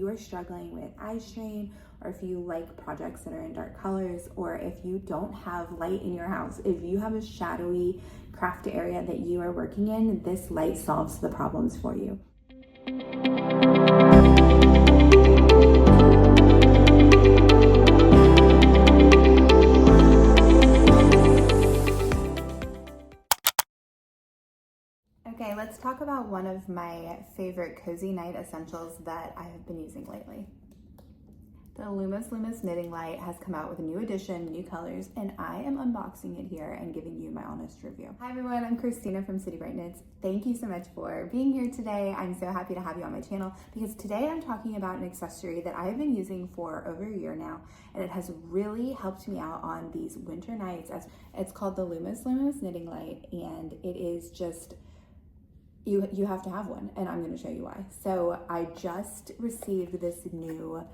are struggling with eye strain, or if you like projects that are in dark colors, or if you don't have light in your house, if you have a shadowy craft area that you are working in, this light solves the problems for you. Okay, let's talk about one of my favorite cozy night essentials that I have been using lately. The Lumos Lumos knitting light has come out with a new edition, new colors, and I am unboxing it here and giving you my honest review. Hi everyone, I'm Christina from Citybrightknits. Thank you so much for being here today. I'm so happy to have you on my channel because today I'm talking about an accessory that I've been using for over a year now, and it has really helped me out on these winter nights. It's called the Lumos Lumos knitting light, and it is just, you have to have one, and I'm going to show you why. So I just received this new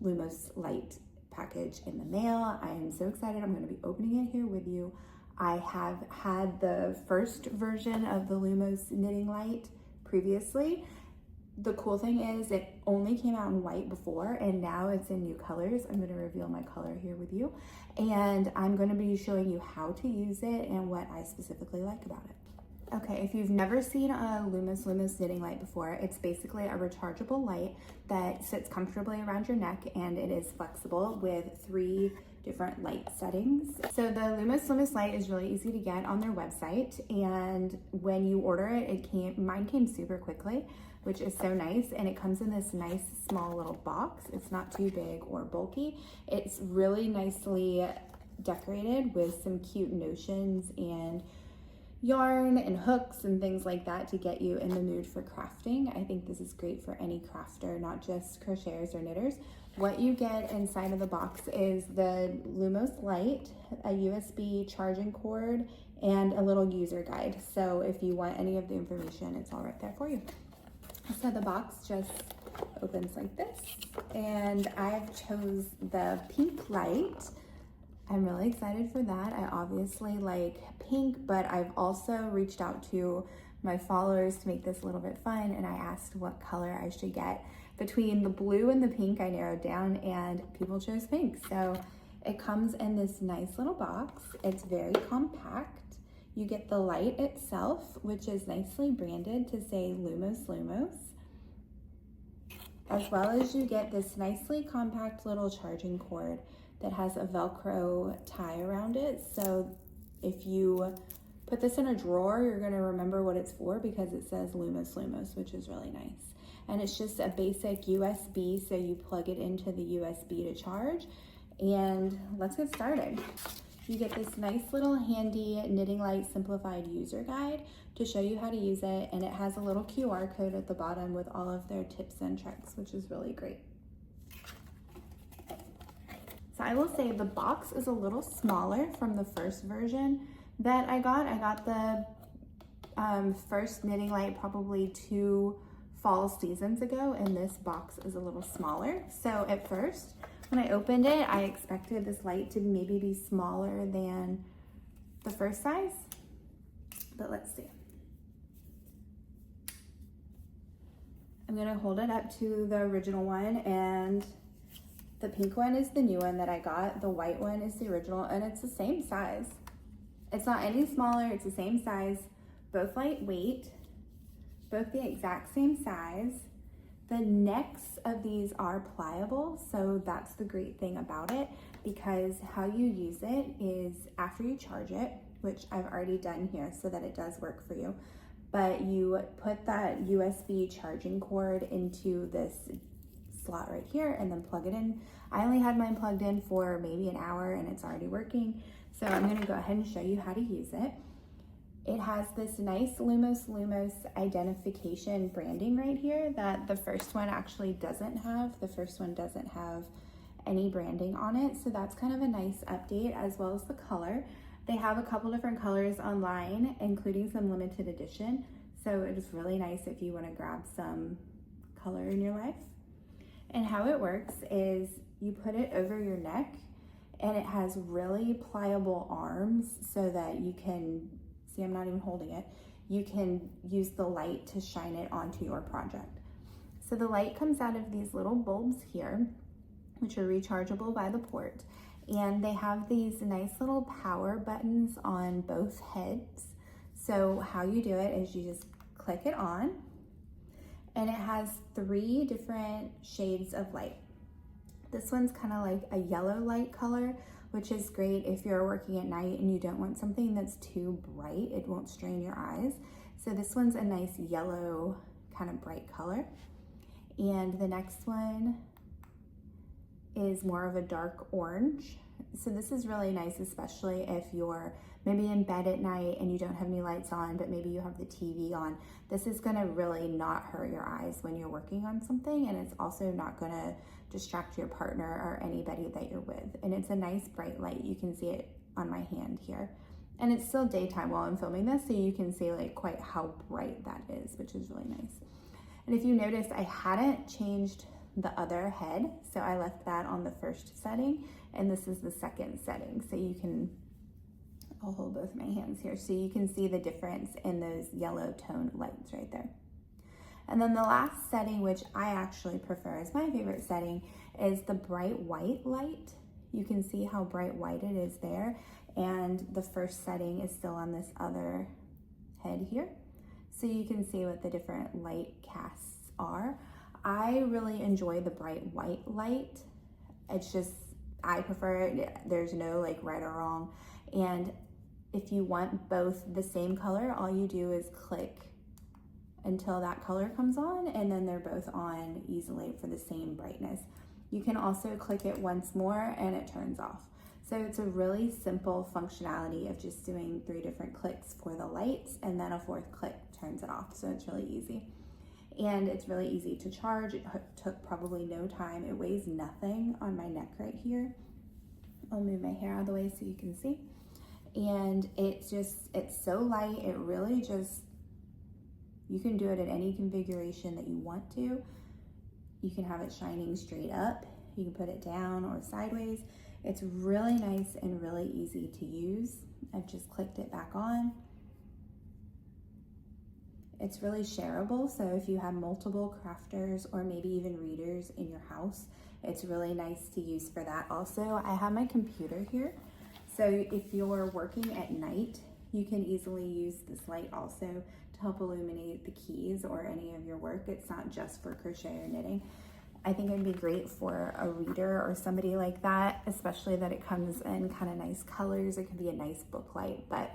Lumos light package in the mail. I am so excited. I'm going to be opening it here with you. I have had the first version of the Lumos knitting light previously. The cool thing is it only came out in white before, and now it's in new colors. I'm going to reveal my color here with you, and I'm going to be showing you how to use it and what I specifically like about it. Okay, if you've never seen a Lumos Lumos knitting light before, it's basically a rechargeable light that sits comfortably around your neck, and it is flexible with 3 different light settings. So the Lumos Lumos light is really easy to get on their website, and when you order it, mine came super quickly, which is so nice, and it comes in this nice small little box. It's not too big or bulky. It's really nicely decorated with some cute notions and yarn and hooks and things like that to get you in the mood for crafting. I think this is great for any crafter, not just crocheters or knitters. What you get inside of the box is the Lumos light, a USB charging cord, and a little user guide. So if you want any of the information, it's all right there for you. So the box just opens like this, and I've chose the pink light. I'm really excited for that. I obviously like pink, but I've also reached out to my followers to make this a little bit fun, and I asked what color I should get. Between the blue and the pink, I narrowed down, and people chose pink. So it comes in this nice little box. It's very compact. You get the light itself, which is nicely branded to say Lumos Lumos, as well as you get this nicely compact little charging cord that has a Velcro tie around it. So if you put this in a drawer, you're gonna remember what it's for because it says Lumos Lumos, which is really nice. And it's just a basic USB, so you plug it into the USB to charge. And let's get started. You get this nice little handy Knitting Light Simplified user guide to show you how to use it, and it has a little QR code at the bottom with all of their tips and tricks, which is really great. So I will say the box is a little smaller from the first version that I got. I got the first knitting light probably 2 fall seasons ago, and this box is a little smaller. So at first, when I opened it, I expected this light to maybe be smaller than the first size, but let's see. I'm gonna hold it up to the original one, and the pink one is the new one that I got. The white one is the original, and it's the same size. It's not any smaller, it's the same size. Both lightweight, both the exact same size. The necks of these are pliable, so that's the great thing about it, because how you use it is after you charge it, which I've already done here so that it does work for you, but you put that USB charging cord into this slot right here and then plug it in. I only had mine plugged in for maybe an hour and it's already working. So I'm gonna go ahead and show you how to use it. It has this nice Lumos Lumos identification branding right here that the first one actually doesn't have. The first one doesn't have any branding on it. So that's kind of a nice update, as well as the color. They have a couple different colors online, including some limited edition. So it is really nice if you want to grab some color in your life. And how it works is you put it over your neck, and it has really pliable arms so that you can, see, I'm not even holding it, you can use the light to shine it onto your project. So the light comes out of these little bulbs here, which are rechargeable by the port. And they have these nice little power buttons on both heads. So how you do it is you just click it on, and it has 3 different shades of light. This one's kind of like a yellow light color, which is great if you're working at night and you don't want something that's too bright. It won't strain your eyes. So this one's a nice yellow kind of bright color. And the next one is more of a dark orange. So this is really nice, especially if you're maybe in bed at night and you don't have any lights on, but maybe you have the TV on. This is gonna really not hurt your eyes when you're working on something, and it's also not gonna distract your partner or anybody that you're with. And it's a nice bright light. You can see it on my hand here. And it's still daytime while I'm filming this, so you can see like quite how bright that is, which is really nice. And if you noticed, I hadn't changed the other head, so I left that on the first setting, and this is the second setting. So you can, I'll hold both my hands here, so you can see the difference in those yellow tone lights right there. And then the last setting, which I actually prefer as my favorite setting, is the bright white light. You can see how bright white it is there, and the first setting is still on this other head here. So you can see what the different light casts are. I really enjoy the bright white light. It's just, I prefer it. There's no like right or wrong. And if you want both the same color, all you do is click until that color comes on, and then they're both on easily for the same brightness. You can also click it once more and it turns off. So it's a really simple functionality of just doing 3 different clicks for the lights, and then a 4th click turns it off. So it's really easy. And it's really easy to charge. It took probably no time. It weighs nothing on my neck right here. I'll move my hair out of the way so you can see. And it's so light. It really just, you can do it at any configuration that you want to. You can have it shining straight up. You can put it down or sideways. It's really nice and really easy to use. I've just clicked it back on. It's really shareable, so if you have multiple crafters or maybe even readers in your house, it's really nice to use for that. Also, I have my computer here, so if you're working at night, you can easily use this light also to help illuminate the keys or any of your work. It's not just for crochet or knitting. I think it'd be great for a reader or somebody like that, especially that it comes in kind of nice colors. It could be a nice book light, but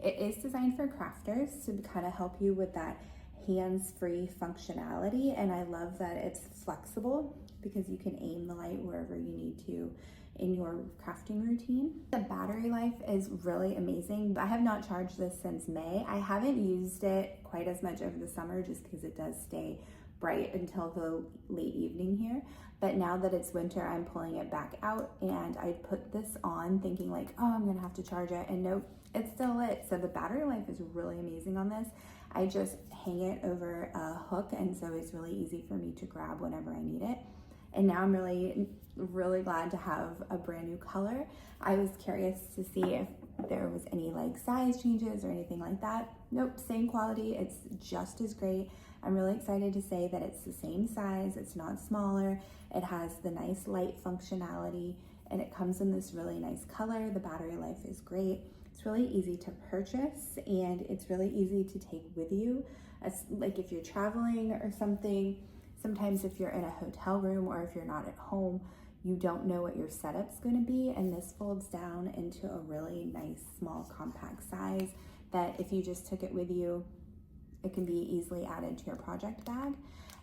it is designed for crafters to kind of help you with that hands-free functionality. And I love that it's flexible because you can aim the light wherever you need to in your crafting routine. The battery life is really amazing. I have not charged this since May. I haven't used it quite as much over the summer just because it does stay bright until the late evening here. But now that it's winter, I'm pulling it back out, and I put this on thinking like, oh, I'm gonna have to charge it, and nope, it's still lit. So the battery life is really amazing on this. I just hang it over a hook, and so it's really easy for me to grab whenever I need it. And now I'm really glad to have a brand new color. I was curious to see if there was any like size changes or anything like that. Nope, same quality, it's just as great. I'm really excited to say that it's the same size, it's not smaller, it has the nice light functionality, and it comes in this really nice color. The battery life is great. It's really easy to purchase, and it's really easy to take with you. Like if you're traveling or something, sometimes if you're in a hotel room or if you're not at home, you don't know what your setup's gonna be, and this folds down into a really nice, small, compact size that if you just took it with you, it can be easily added to your project bag.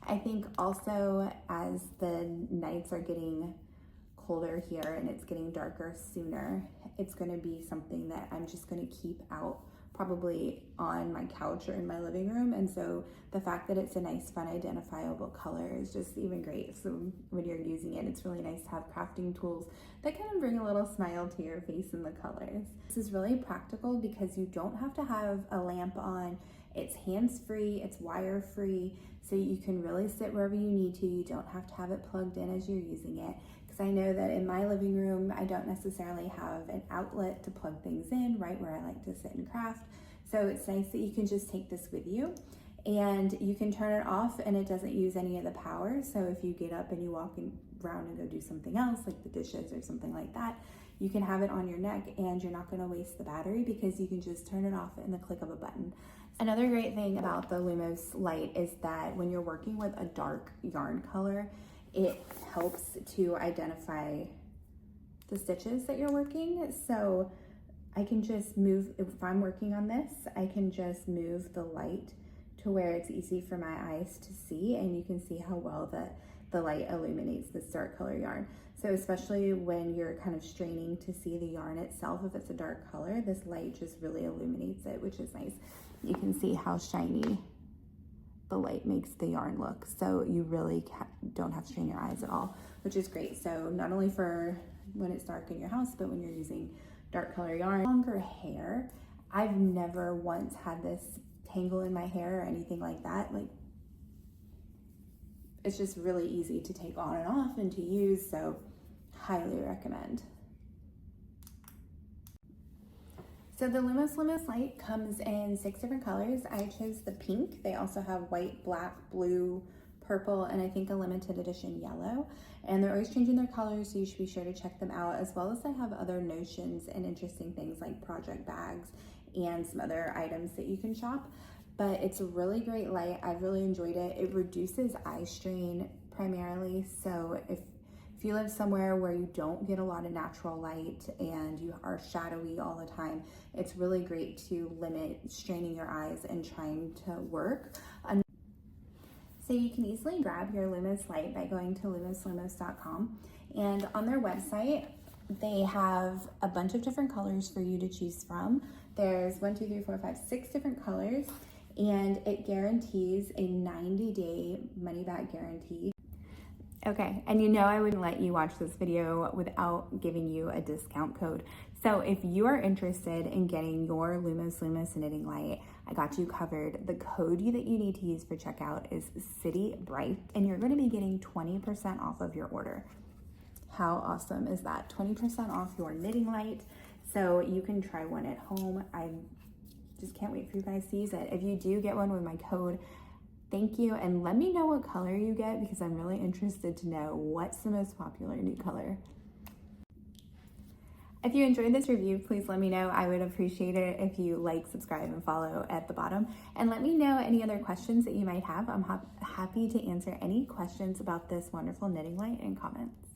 I think also as the nights are getting colder here and it's getting darker sooner, it's gonna be something that I'm just gonna keep out probably on my couch or in my living room. And so the fact that it's a nice, fun, identifiable color is just even great. So when you're using it, it's really nice to have crafting tools that kind of bring a little smile to your face in the colors. This is really practical because you don't have to have a lamp on. It's hands-free, it's wire-free, so you can really sit wherever you need to. You don't have to have it plugged in as you're using it. Because I know that in my living room, I don't necessarily have an outlet to plug things in right where I like to sit and craft. So it's nice that you can just take this with you. and you can turn it off and it doesn't use any of the power. So if you get up and you walk around and go do something else, like the dishes or something like that, you can have it on your neck and you're not going to waste the battery because you can just turn it off in the click of a button. Another great thing about the Lumos light is that when you're working with a dark yarn color, it helps to identify the stitches that you're working. So I can just move, if I'm working on this, I can just move the light to where it's easy for my eyes to see, and you can see how well the light illuminates this dark color yarn. So especially when you're kind of straining to see the yarn itself, if it's a dark color, this light just really illuminates it, which is nice. You can see how shiny the light makes the yarn look. So you really don't have to strain your eyes at all, which is great. So not only for when it's dark in your house, but when you're using dark color yarn. Longer hair, I've never once had this tangle in my hair or anything like that. Like, it's just really easy to take on and off and to use, so highly recommend. So the Lumos Lumos light comes in 6 different colors. I chose the pink. They also have white, black, blue, purple, and I think a limited edition yellow. And they're always changing their colors, so you should be sure to check them out, as well as they have other notions and interesting things like project bags and some other items that you can shop. But it's a really great light. I really enjoyed it. It reduces eye strain primarily. So if you live somewhere where you don't get a lot of natural light and you are shadowy all the time, it's really great to limit straining your eyes and trying to work. So you can easily grab your Lumos light by going to lumoslumos.com, and on their website, they have a bunch of different colors for you to choose from. There's 6 different colors, and it guarantees a 90-day money-back guarantee. Okay, and you know I wouldn't let you watch this video without giving you a discount code. So if you are interested in getting your Lumos Lumos knitting light, I got you covered. The code that you need to use for checkout is Citybright, and you're going to be getting 20% off of your order. How awesome is that? 20% off your knitting light, so you can try one at home. I just can't wait for you guys to use it. If you do get one with my code, thank you, and let me know what color you get because I'm really interested to know what's the most popular new color. If you enjoyed this review, please let me know. I would appreciate it if you like, subscribe, and follow at the bottom. And let me know any other questions that you might have. I'm happy to answer any questions about this wonderful knitting light in comments.